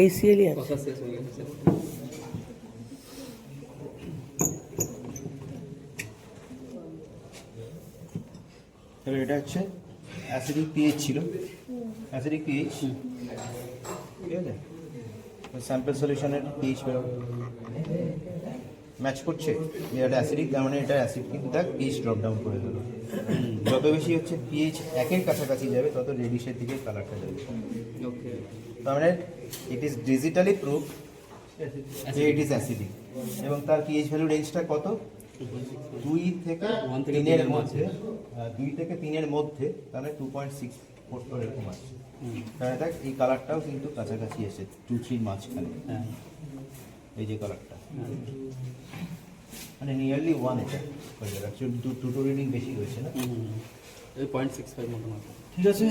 ACL আছে। কথা শেষ হয়ে গেছে। এবার এটা হচ্ছে অ্যাসিডিক পিএইচ ছিল, অ্যাসিডিক পিএইচ, ঠিক আছে? স্যাম্পল সলিউশনের পিএইচ বেরোবে, ম্যাচ করছে যে এটা অ্যাসিডিক, তার মানে এটা অ্যাসিড, কিন্তু দেখ পিএইচ ড্রপ ডাউন করে দিল। যত বেশি হচ্ছে পিএইচ একের কাছাকাছি যাবে তত রেডিশের দিকে কালারটা যাবে। ওকে। তার মানে ইট ইজ ডিজিটালি প্রুফ যে ইট ইজ অ্যাসিডিক, এবং তার পিএইচ ভ্যালু রেঞ্জটা কত? 2 থেকে 3 মধ্যে, 2 থেকে 3 মধ্যে, তাহলে 2.6 এরকম আসছে। তাহলে দেখ এই কালারটাও কিন্তু কাছাকাছি এসে 2-3 মাঝখানে, হ্যাঁ। এই যে কালারটা মানে নিয়ারলি 1 এটা হয়ে যাবে। অ্যাকচুয়ালি দুটো রিডিং বেশি হয়েছে না? এই 0.65 মতো মাত্র। ঠিক আছে।